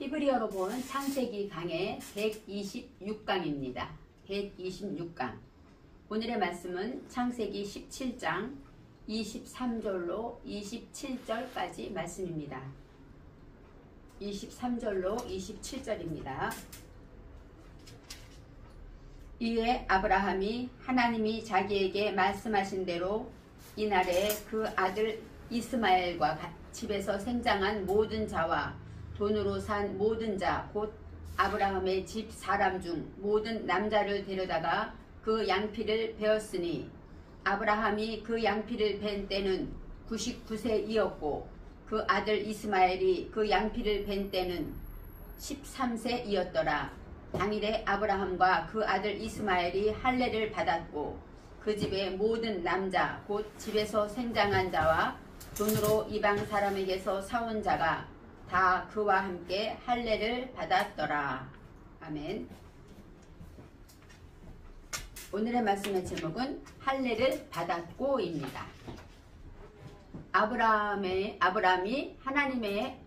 히브리어로 본 창세기 강의 126강입니다. 126강. 오늘의 말씀은 창세기 17장 23절로 27절까지 말씀입니다. 23절로 27절입니다. 이에 아브라함이 하나님이 자기에게 말씀하신 대로 이날에 그 아들 이스마엘과 집에서 생장한 모든 자와 돈으로 산 모든 자 곧 아브라함의 집 사람 중 모든 남자를 데려다가 그 양피를 베었으니 아브라함이 그 양피를 벤 때는 99세이었고 그 아들 이스마엘이 그 양피를 벤 때는 13세이었더라. 당일에 아브라함과 그 아들 이스마엘이 할례를 받았고 그 집의 모든 남자 곧 집에서 생장한 자와 돈으로 이방 사람에게서 사온 자가 다 그와 함께 할례를 받았더라. 아멘. 오늘의 말씀의 제목은 할례를 받았고입니다. 아브라함이 하나님의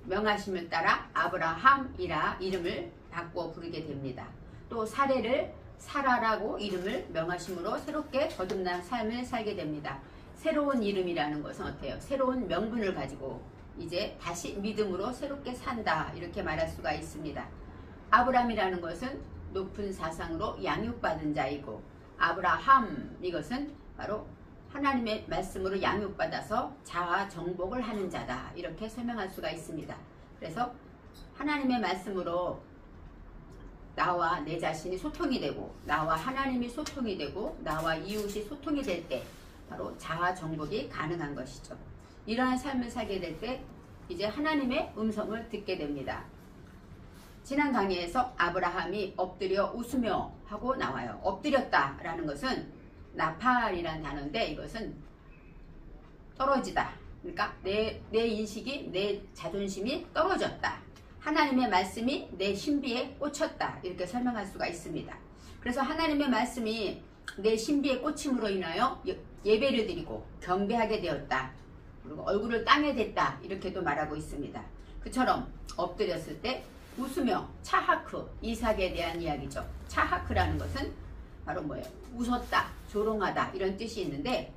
명하심을 따라 아브라함이라 이름을 바꿔 부르게 됩니다. 또 사례를 사라라고 이름을 명하심으로 새롭게 거듭난 삶을 살게 됩니다. 새로운 이름이라는 것은 어때요? 새로운 명분을 가지고 이제 다시 믿음으로 새롭게 산다 이렇게 말할 수가 있습니다. 아브라함이라는 것은 높은 사상으로 양육받은 자이고 아브라함 이것은 바로 하나님의 말씀으로 양육받아서 자아 정복을 하는 자다 이렇게 설명할 수가 있습니다. 그래서 하나님의 말씀으로 나와 내 자신이 소통이 되고 나와 하나님이 소통이 되고 나와 이웃이 소통이 될 때 바로 자아 정복이 가능한 것이죠. 이러한 삶을 살게 될 때 이제 하나님의 음성을 듣게 됩니다. 지난 강의에서 아브라함이 엎드려 웃으며 하고 나와요. 엎드렸다 라는 것은 나팔이라는 단어인데 이것은 떨어지다. 그러니까 내 인식이 내 자존심이 떨어졌다. 하나님의 말씀이 내 신비에 꽂혔다. 이렇게 설명할 수가 있습니다. 그래서 하나님의 말씀이 내 신비에 꽂힘으로 인하여 예배를 드리고 경배하게 되었다. 그리고 얼굴을 땅에 댔다. 이렇게도 말하고 있습니다. 그처럼 엎드렸을 때 웃으며 차하크, 이삭에 대한 이야기죠. 차하크라는 것은 바로 뭐예요? 웃었다, 조롱하다 이런 뜻이 있는데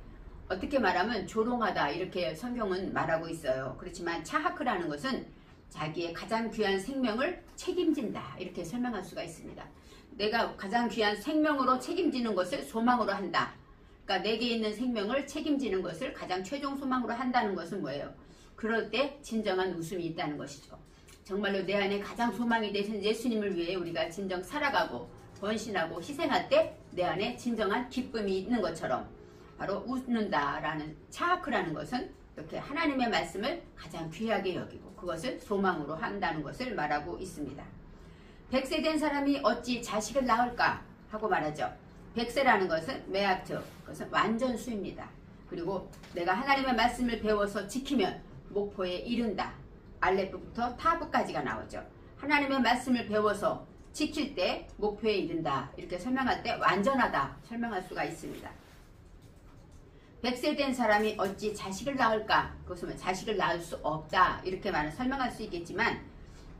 어떻게 말하면 조롱하다 이렇게 성경은 말하고 있어요. 그렇지만 차하크라는 것은 자기의 가장 귀한 생명을 책임진다 이렇게 설명할 수가 있습니다. 내가 가장 귀한 생명으로 책임지는 것을 소망으로 한다. 그러니까 내게 있는 생명을 책임지는 것을 가장 최종 소망으로 한다는 것은 뭐예요? 그럴 때 진정한 웃음이 있다는 것이죠. 정말로 내 안에 가장 소망이 되신 예수님을 위해 우리가 진정 살아가고 헌신하고 희생할 때 내 안에 진정한 기쁨이 있는 것처럼 바로 웃는다라는 차하크라는 것은 이렇게 하나님의 말씀을 가장 귀하게 여기고 그것을 소망으로 한다는 것을 말하고 있습니다. 100세 된 사람이 어찌 자식을 낳을까 하고 말하죠. 100세라는 것은 메아트, 그것은 완전수입니다. 그리고 내가 하나님의 말씀을 배워서 지키면 목포에 이른다. 알레프부터 타브까지가 나오죠. 하나님의 말씀을 배워서 지킬 때 목표에 이른다. 이렇게 설명할 때 완전하다 설명할 수가 있습니다. 100세 된 사람이 어찌 자식을 낳을까? 그것은 자식을 낳을 수 없다. 이렇게 설명할 수 있겠지만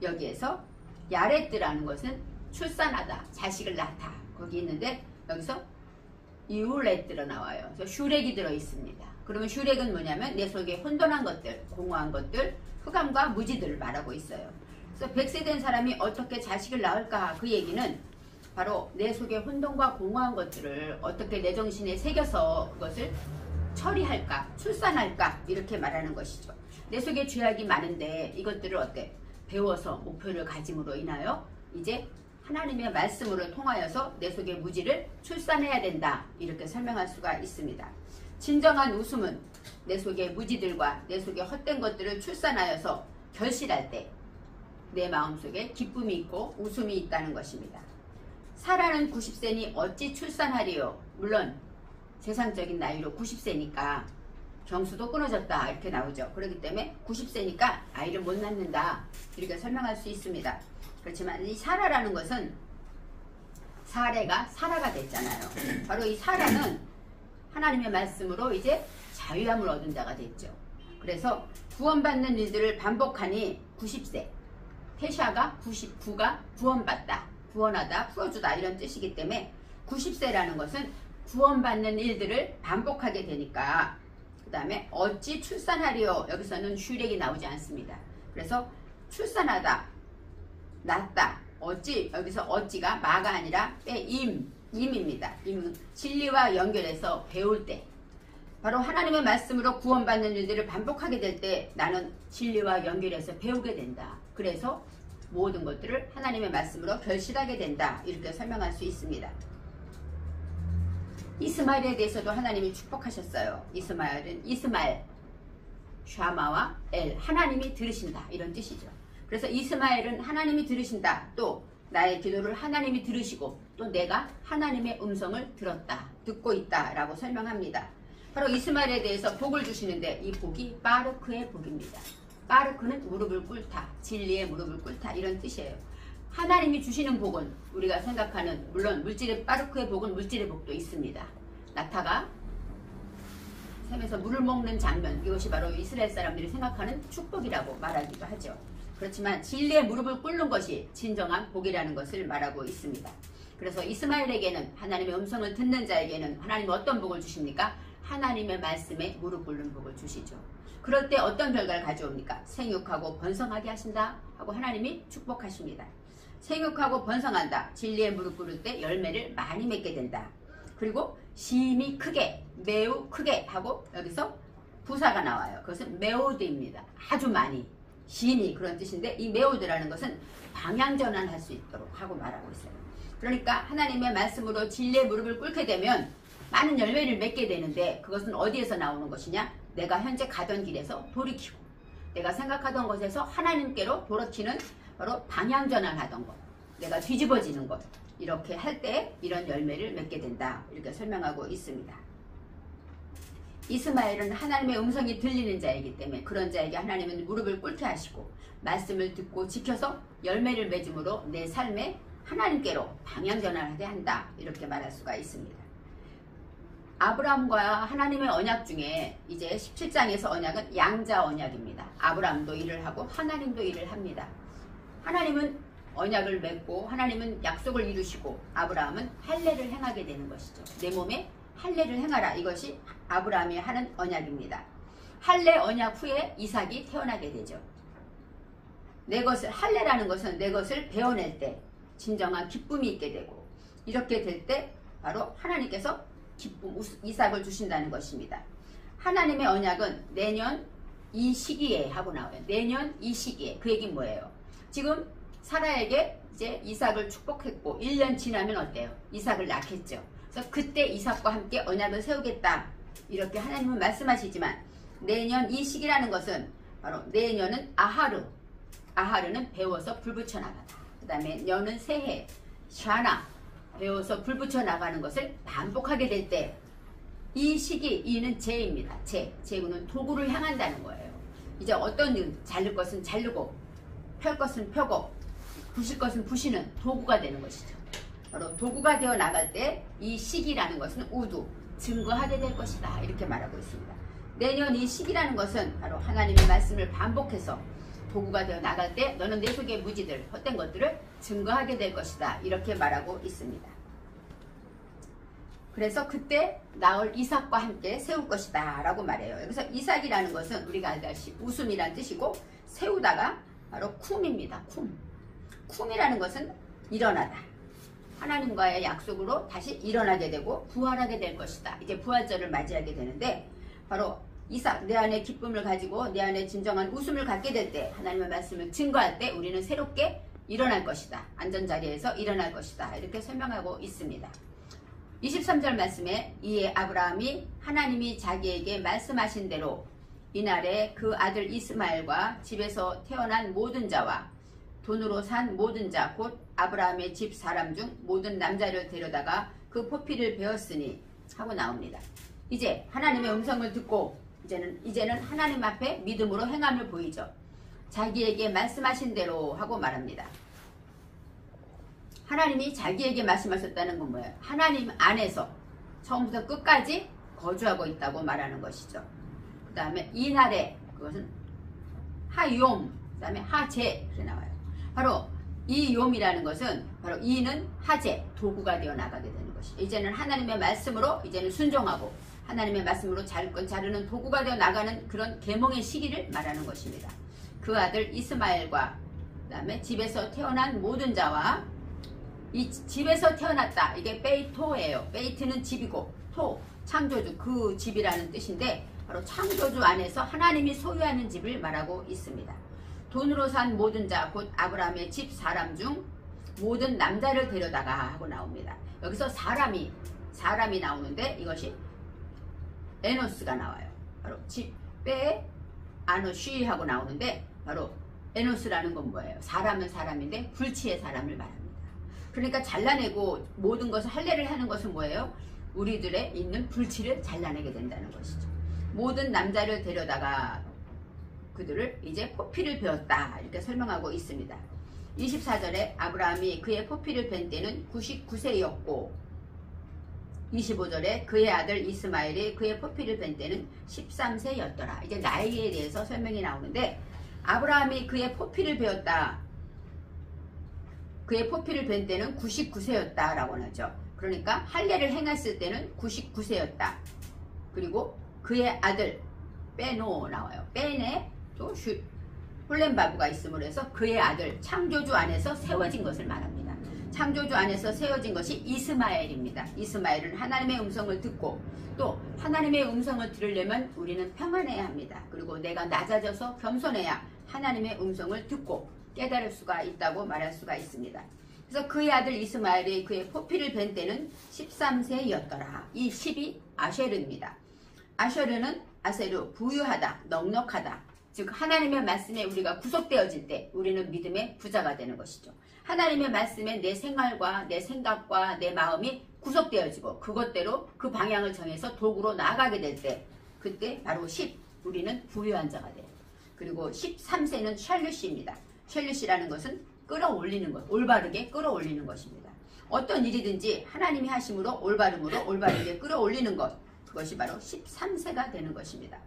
여기에서 야레트라는 것은 출산하다. 자식을 낳다. 거기 있는데 여기서 이울렛 나와요. 그래서 슈렉이 들어있습니다. 그러면 슈렉은 뭐냐면 내 속에 혼돈한 것들, 공허한 것들, 흑암과 무지들을 말하고 있어요. 그래서 100세 된 사람이 어떻게 자식을 낳을까? 그 얘기는 바로 내 속에 혼돈과 공허한 것들을 어떻게 내 정신에 새겨서 그것을 처리할까? 출산할까? 이렇게 말하는 것이죠. 내 속에 죄악이 많은데 이것들을 어때? 배워서 목표를 가짐으로 인하여 이제 하나님의 말씀으로 통하여서 내 속의 무지를 출산해야 된다. 이렇게 설명할 수가 있습니다. 진정한 웃음은 내 속의 무지들과 내 속의 헛된 것들을 출산하여서 결실할 때 내 마음속에 기쁨이 있고 웃음이 있다는 것입니다. 사라는 90세니 어찌 출산하리요? 물론 세상적인 나이로 90세니까 경수도 끊어졌다 이렇게 나오죠. 그렇기 때문에 90세니까 아이를 못 낳는다 이렇게 설명할 수 있습니다. 그렇지만 이 사라라는 것은 사례가 사라가 됐잖아요. 바로 이 사라는 하나님의 말씀으로 이제 자유함을 얻은 자가 됐죠. 그래서 구원받는 일들을 반복하니 90세. 테샤가 99가 구원받다, 구원하다, 풀어주다 이런 뜻이기 때문에 90세라는 것은 구원받는 일들을 반복하게 되니까. 그 다음에 어찌 출산하리요. 여기서는 슈렉이 나오지 않습니다. 그래서 출산하다, 낳다, 어찌, 여기서 어찌가 마가 아니라 임입니다. 임은 진리와 연결해서 배울 때, 바로 하나님의 말씀으로 구원받는 일들을 반복하게 될 때 나는 진리와 연결해서 배우게 된다. 그래서 모든 것들을 하나님의 말씀으로 결실하게 된다. 이렇게 설명할 수 있습니다. 이스마엘에 대해서도 하나님이 축복하셨어요. 이스마엘, 샤마와 엘, 하나님이 들으신다 이런 뜻이죠. 그래서 이스마엘은 하나님이 들으신다, 또 나의 기도를 하나님이 들으시고 또 내가 하나님의 음성을 들었다, 듣고 있다 라고 설명합니다. 바로 이스마엘에 대해서 복을 주시는데 이 복이 바르크의 복입니다. 바르크는 무릎을 꿇다, 진리의 무릎을 꿇다 이런 뜻이에요. 하나님이 주시는 복은 우리가 생각하는, 물론 물질의 바르크의 복은 물질의 복도 있습니다. 낙타가 샘에서 물을 먹는 장면, 이것이 바로 이스라엘 사람들이 생각하는 축복이라고 말하기도 하죠. 그렇지만 진리의 무릎을 꿇는 것이 진정한 복이라는 것을 말하고 있습니다. 그래서 이스마엘에게는, 하나님의 음성을 듣는 자에게는 하나님은 어떤 복을 주십니까? 하나님의 말씀에 무릎 꿇는 복을 주시죠. 그럴 때 어떤 결과를 가져옵니까? 생육하고 번성하게 하신다 하고 하나님이 축복하십니다. 생육하고 번성한다, 진리의 무릎 꿇을 때 열매를 많이 맺게 된다. 그리고 심히 크게, 매우 크게 하고 여기서 부사가 나와요. 그것은 메오드입니다. 아주 많이, 심히 그런 뜻인데 이 메오드라는 것은 방향전환할 수 있도록 하고 말하고 있어요. 그러니까 하나님의 말씀으로 진리의 무릎을 꿇게 되면 많은 열매를 맺게 되는데 그것은 어디에서 나오는 것이냐? 내가 현재 가던 길에서 돌이키고 내가 생각하던 것에서 하나님께로 돌이키는, 바로 방향전환하던 것, 내가 뒤집어지는 것, 이렇게 할 때 이런 열매를 맺게 된다 이렇게 설명하고 있습니다. 이스마엘은 하나님의 음성이 들리는 자이기 때문에 그런 자에게 하나님은 무릎을 꿇게 하시고 말씀을 듣고 지켜서 열매를 맺음으로 내 삶에 하나님께로 방향전환하게 한다 이렇게 말할 수가 있습니다. 아브라함과 하나님의 언약 중에 이제 17장에서 언약은 양자 언약입니다. 아브라함도 일을 하고 하나님도 일을 합니다. 하나님은 언약을 맺고 하나님은 약속을 이루시고 아브라함은 할례를 행하게 되는 것이죠. 내 몸에 할례를 행하라, 이것이 아브라함이 하는 언약입니다. 할례 언약 후에 이삭이 태어나게 되죠. 내 것을, 할례라는 것은 내 것을 베어낼 때 진정한 기쁨이 있게 되고, 이렇게 될 때 바로 하나님께서 기쁨, 이삭을 주신다는 것입니다. 하나님의 언약은 내년 이 시기에 하고 나와요. 내년 이 시기에. 그 얘기는 뭐예요? 지금 사라에게 이제 이삭을 축복했고 1년 지나면 어때요? 이삭을 낳겠죠. 그래서 그때 이삭과 함께 언약을 세우겠다 이렇게 하나님은 말씀하시지만, 내년 이 시기라는 것은 바로 내년은 아하르, 아하르는 배워서 불 붙여 나가다. 그 다음에 년은 새해, 샤나, 배워서 불 붙여 나가는 것을 반복하게 될 때 이 시기, 이는 재입니다. 재구는 도구를 향한다는 거예요. 이제 어떤 일, 자를 것은 자르고 펼 것은 펴고 부실 것은 부시는 도구가 되는 것이죠. 바로 도구가 되어 나갈 때 이 시기라는 것은 우두, 증거하게 될 것이다 이렇게 말하고 있습니다. 내년 이 시기라는 것은 바로 하나님의 말씀을 반복해서 도구가 되어 나갈 때 너는 내 속의 무지들, 헛된 것들을 증거하게 될 것이다 이렇게 말하고 있습니다. 그래서 그때 나올 이삭과 함께 세울 것이다 라고 말해요. 여기서 이삭이라는 것은 우리가 알다시피 웃음이란 뜻이고, 세우다가 바로 쿰입니다. 쿰이라는 것은 일어나다, 하나님과의 약속으로 다시 일어나게 되고 부활하게 될 것이다. 이제 부활절을 맞이하게 되는데, 바로 이삭, 내 안에 기쁨을 가지고 내 안에 진정한 웃음을 갖게 될 때, 하나님의 말씀을 증거할 때 우리는 새롭게 일어날 것이다, 안전자리에서 일어날 것이다 이렇게 설명하고 있습니다. 23절 말씀에 이에 아브라함이 하나님이 자기에게 말씀하신 대로 이날에 그 아들 이스마엘과 집에서 태어난 모든 자와 돈으로 산 모든 자 곧 아브라함의 집 사람 중 모든 남자를 데려다가 그 포피를 베었으니 하고 나옵니다. 이제 하나님의 음성을 듣고 이제는 하나님 앞에 믿음으로 행함을 보이죠. 자기에게 말씀하신 대로 하고 말합니다. 하나님이 자기에게 말씀하셨다는 건 뭐예요? 하나님 안에서 처음부터 끝까지 거주하고 있다고 말하는 것이죠. 그 다음에 이날에, 그것은 하욤, 다음에 하재 이렇게 나와요. 바로 이 욤이라는 것은 바로 이는 하재, 도구가 되어 나가게 되는 것이죠. 이제는 하나님의 말씀으로 이제는 순종하고 하나님의 말씀으로 자르는 도구가 되어 나가는 그런 계몽의 시기를 말하는 것입니다. 그 아들 이스마엘과 그 다음에 집에서 태어난 모든 자와 이 집에서 태어났다. 이게 베이토예요. 베이트는 집이고 토, 창조주, 그 집이라는 뜻인데 바로 창조주 안에서 하나님이 소유하는 집을 말하고 있습니다. 돈으로 산 모든 자, 곧 아브라함의 집 사람 중 모든 남자를 데려다가 하고 나옵니다. 여기서 사람이 나오는데 이것이 에노스가 나와요. 바로 집, 빼, 아노쉬 하고 나오는데 바로 에노스라는 건 뭐예요? 사람은 사람인데 불치의 사람을 말합니다. 그러니까 잘라내고 모든 것을 할례를 하는 것은 뭐예요? 우리들의 있는 불치를 잘라내게 된다는 것이죠. 모든 남자를 데려다가 그들을 이제 포피를 베었다 이렇게 설명하고 있습니다. 24절에 아브라함이 그의 포피를 벤 때는 99세였고 25절에 그의 아들 이스마엘이 그의 포피를 벤 때는 13세였더라. 이제 나이에 대해서 설명이 나오는데 아브라함이 그의 포피를 베었다. 그의 포피를 벤 때는 99세였다 라고 하죠. 그러니까 할례를 행했을 때는 99세였다. 그리고 그의 아들 빼노 나와요. 빼네 또 홀렘바브가 있음으로 해서 그의 아들 창조주 안에서 세워진 것을 말합니다. 창조주 안에서 세워진 것이 이스마엘입니다. 이스마엘은 하나님의 음성을 듣고 또 하나님의 음성을 들으려면 우리는 평안해야 합니다. 그리고 내가 낮아져서 겸손해야 하나님의 음성을 듣고 깨달을 수가 있다고 말할 수가 있습니다. 그래서 그의 아들 이스마엘이 그의 포피를 벤 때는 13세였더라. 이 10이 아쉐르입니다. 아쉐르는 아세르 부유하다, 넉넉하다. 즉 하나님의 말씀에 우리가 구속되어질 때 우리는 믿음의 부자가 되는 것이죠. 하나님의 말씀에 내 생활과 내 생각과 내 마음이 구속되어지고 그것대로 그 방향을 정해서 도구로 나아가게 될 때 그때 바로 10 우리는 부유한 자가 돼요. 그리고 13세는 샬루시입니다. 샬루시라는 것은 끌어올리는 것, 올바르게 끌어올리는 것입니다. 어떤 일이든지 하나님이 하심으로 올바름으로 올바르게 끌어올리는 것, 그것이 바로 13세가 되는 것입니다.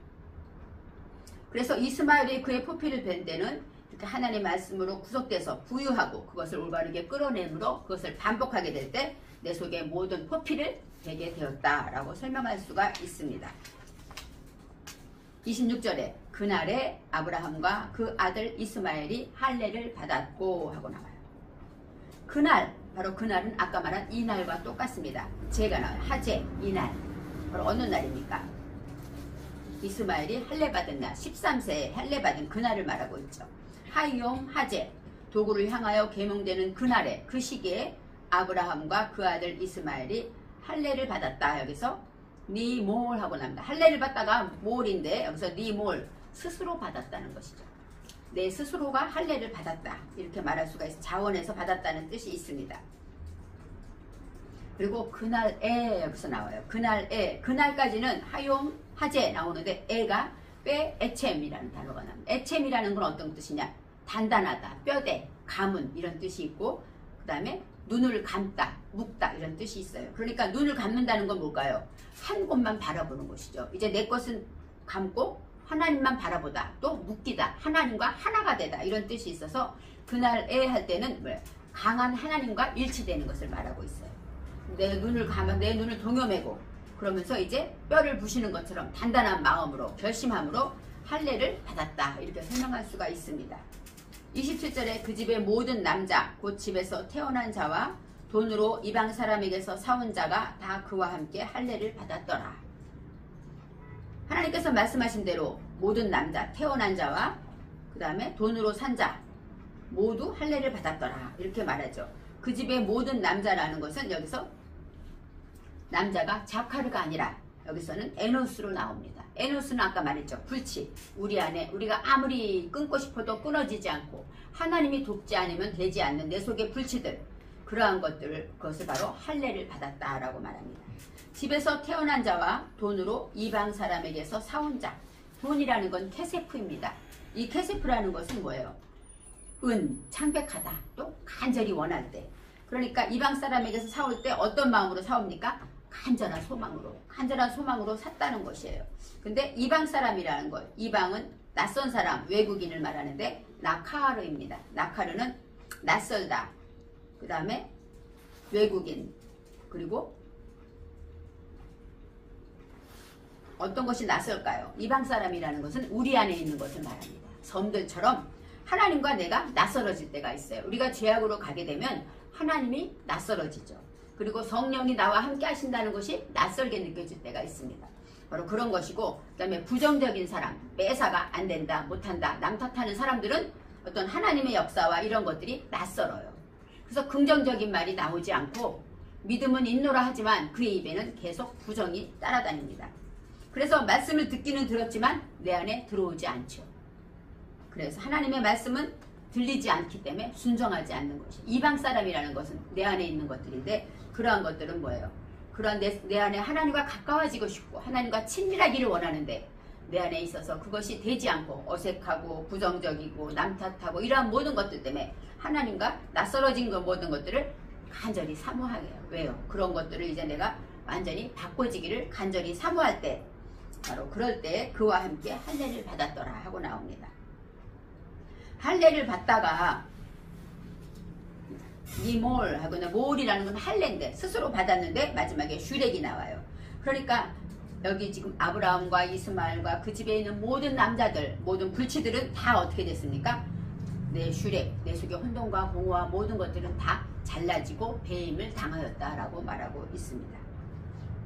그래서 이스마엘이 그의 포피를 벤 때는 이렇게 하나님의 말씀으로 구속돼서 부유하고 그것을 올바르게 끌어내므로 그것을 반복하게 될 때 내 속에 모든 포피를 베게 되었다라고 설명할 수가 있습니다. 26절에 그날에 아브라함과 그 아들 이스마엘이 할례를 받았고 하고 나와요. 그날, 바로 그날은 아까 말한 이날과 똑같습니다. 제가 나와요. 하제, 이날. 바로 어느 날입니까? 이스마엘이 할례 받은 날, 13세에 할례 받은 그날을 말하고 있죠. 하이용 하제, 도구를 향하여 계명되는 그날에 그 시기에 아브라함과 그 아들 이스마엘이 할례를 받았다. 여기서 니몰 하고 납니다. 할례를 받다가 몰인데 여기서 니몰 스스로 받았다는 것이죠. 내 스스로가 할례를 받았다 이렇게 말할 수가 있어. 자원에서 받았다는 뜻이 있습니다. 그리고 그날에 여기서 나와요. 그날에, 그날까지는 하용 하제 나오는데 에가 빼 에쳄이라는 단어가 나옵니다. 에쳄이라는 건 어떤 뜻이냐? 단단하다, 뼈대, 가문 이런 뜻이 있고 그 다음에 눈을 감다, 묶다 이런 뜻이 있어요. 그러니까 눈을 감는다는 건 뭘까요? 한 곳만 바라보는 것이죠. 이제 내 것은 감고 하나님만 바라보다, 또 묶이다, 하나님과 하나가 되다 이런 뜻이 있어서 그날에 할 때는 강한 하나님과 일치되는 것을 말하고 있어요. 내 눈을 감아, 내 눈을 동여매고 그러면서 이제 뼈를 부시는 것처럼 단단한 마음으로 결심함으로 할례를 받았다 이렇게 설명할 수가 있습니다. 27절에 그 집의 모든 남자 곧 집에서 태어난 자와 돈으로 이방 사람에게서 사온 자가 다 그와 함께 할례를 받았더라. 하나님께서 말씀하신 대로 모든 남자 태어난 자와 그 다음에 돈으로 산 자 모두 할례를 받았더라 이렇게 말하죠. 그 집의 모든 남자라는 것은 여기서 남자가 자카르가 아니라 여기서는 에노스로 나옵니다. 에노스는 아까 말했죠. 불치. 우리 안에 우리가 아무리 끊고 싶어도 끊어지지 않고 하나님이 돕지 않으면 되지 않는 내 속의 불치들 그러한 것들을 그것을 바로 할례를 받았다라고 말합니다. 집에서 태어난 자와 돈으로 이방 사람에게서 사온 자. 돈이라는 건 케세프입니다. 이 케세프라는 것은 뭐예요? 은, 창백하다. 또 간절히 원할 때. 그러니까 이방 사람에게서 사올 때 어떤 마음으로 사옵니까? 간절한 소망으로 샀다는 것이에요. 근데 이방 사람이라는 것, 이방은 낯선 사람, 외국인을 말하는데 나카르입니다. 나카르는 낯설다. 그 다음에 외국인, 그리고 어떤 것이 낯설까요? 이방 사람이라는 것은 우리 안에 있는 것을 말합니다. 섬들처럼 하나님과 내가 낯설어질 때가 있어요. 우리가 죄악으로 가게 되면 하나님이 낯설어지죠. 그리고 성령이 나와 함께 하신다는 것이 낯설게 느껴질 때가 있습니다. 바로 그런 것이고, 그 다음에 부정적인 사람, 매사가 안 된다, 못한다, 남 탓하는 사람들은 어떤 하나님의 역사와 이런 것들이 낯설어요. 그래서 긍정적인 말이 나오지 않고 믿음은 있노라 하지만 그의 입에는 계속 부정이 따라다닙니다. 그래서 말씀을 듣기는 들었지만 내 안에 들어오지 않죠. 그래서 하나님의 말씀은 들리지 않기 때문에 순종하지 않는 것이, 이방 사람이라는 것은 내 안에 있는 것들인데, 그러한 것들은 뭐예요? 그러한 내 안에 하나님과 가까워지고 싶고 하나님과 친밀하기를 원하는데 내 안에 있어서 그것이 되지 않고 어색하고 부정적이고 남 탓하고 이러한 모든 것들 때문에 하나님과 낯설어진 모든 것들을 간절히 사모하게요. 왜요? 그런 것들을 이제 내가 완전히 바꿔지기를 간절히 사모할 때, 바로 그럴 때 그와 함께 할례를 받았더라 하고 나옵니다. 할례를 받다가 니몰 하고는 몰이라는 건 할례인데 스스로 받았는데 마지막에 슈렉이 나와요. 그러니까 여기 지금 아브라함과 이스마엘과 그 집에 있는 모든 남자들, 모든 불치들은 다 어떻게 됐습니까? 내 슈렉, 내 속에 혼돈과 공허와 모든 것들은 다 잘라지고 배임을 당하였다라고 말하고 있습니다.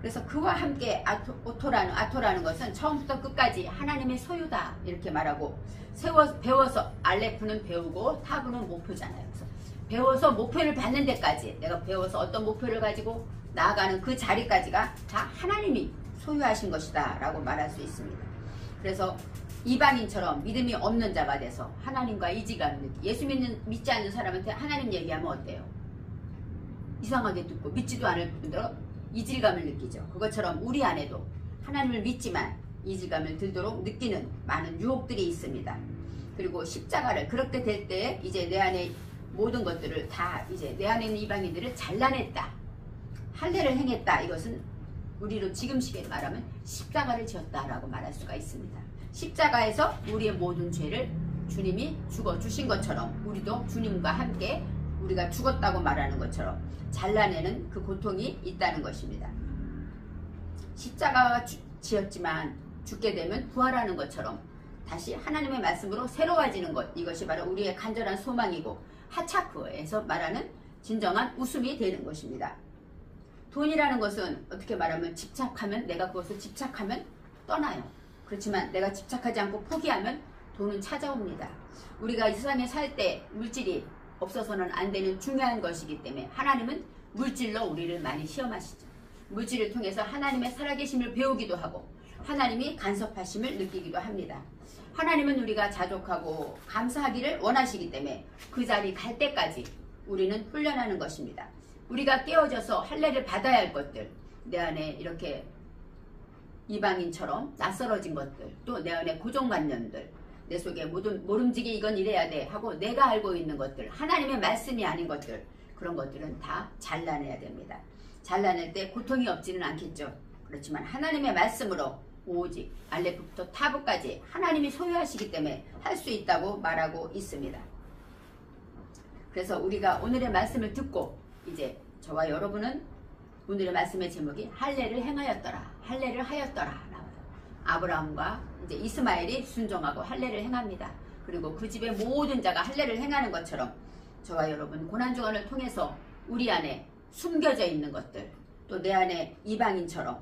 그래서 그와 함께 아토라는 것은 처음부터 끝까지 하나님의 소유다 이렇게 말하고, 배워서 알레프는 배우고 타브는 목표잖아요. 그래서 배워서 목표를 받는 데까지, 내가 배워서 어떤 목표를 가지고 나아가는 그 자리까지가 다 하나님이 소유하신 것이다 라고 말할 수 있습니다. 그래서 이방인처럼 믿음이 없는 자가 돼서 하나님과 이질감을 느끼, 예수 믿지 않는 사람한테 하나님 얘기하면 어때요? 이상하게 듣고 믿지도 않을 뿐더러 이질감을 느끼죠. 그것처럼 우리 안에도 하나님을 믿지만 이질감을 들도록 느끼는 많은 유혹들이 있습니다. 그리고 십자가를, 그렇게 될 때 이제 내 안에 모든 것들을 다, 이제 내 안에 있는 이방인들을 잘라냈다, 할례를 행했다, 이것은 우리로 지금 시기에 말하면 십자가를 지었다라고 말할 수가 있습니다. 십자가에서 우리의 모든 죄를 주님이 죽어주신 것처럼 우리도 주님과 함께 우리가 죽었다고 말하는 것처럼 잘라내는 그 고통이 있다는 것입니다. 십자가가 지었지만 죽게 되면 부활하는 것처럼 다시 하나님의 말씀으로 새로워지는 것, 이것이 바로 우리의 간절한 소망이고 하차크에서 말하는 진정한 웃음이 되는 것입니다. 돈이라는 것은 어떻게 말하면 집착하면, 내가 그것을 집착하면 떠나요. 그렇지만 내가 집착하지 않고 포기하면 돈은 찾아옵니다. 우리가 이 세상에 살 때 물질이 없어서는 안 되는 중요한 것이기 때문에 하나님은 물질로 우리를 많이 시험하시죠. 물질을 통해서 하나님의 살아계심을 배우기도 하고 하나님이 간섭하심을 느끼기도 합니다. 하나님은 우리가 자족하고 감사하기를 원하시기 때문에 그 자리 갈 때까지 우리는 훈련하는 것입니다. 우리가 깨어져서 할례를 받아야 할 것들, 내 안에 이렇게 이방인처럼 낯설어진 것들, 또 내 안에 고정관념들, 내 속에 모름지기 이건 이래야 돼 하고 내가 알고 있는 것들, 하나님의 말씀이 아닌 것들, 그런 것들은 다 잘라내야 됩니다. 잘라낼 때 고통이 없지는 않겠죠. 그렇지만 하나님의 말씀으로 오직 알레프부터 타브까지 하나님이 소유하시기 때문에 할 수 있다고 말하고 있습니다. 그래서 우리가 오늘의 말씀을 듣고 이제 저와 여러분은 오늘의 말씀의 제목이 할례를 행하였더라, 할례를 하였더라 나와요. 아브라함과 이제 이스마엘이 순종하고 할례를 행합니다. 그리고 그 집의 모든 자가 할례를 행하는 것처럼 저와 여러분 고난주간을 통해서 우리 안에 숨겨져 있는 것들, 또 내 안에 이방인처럼,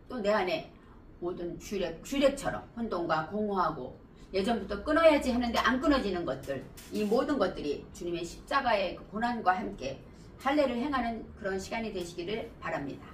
또 내 안에 모든 슈렉처럼 혼돈과 공허하고 예전부터 끊어야지 하는데 안 끊어지는 것들, 이 모든 것들이 주님의 십자가의 고난과 함께 할례를 행하는 그런 시간이 되시기를 바랍니다.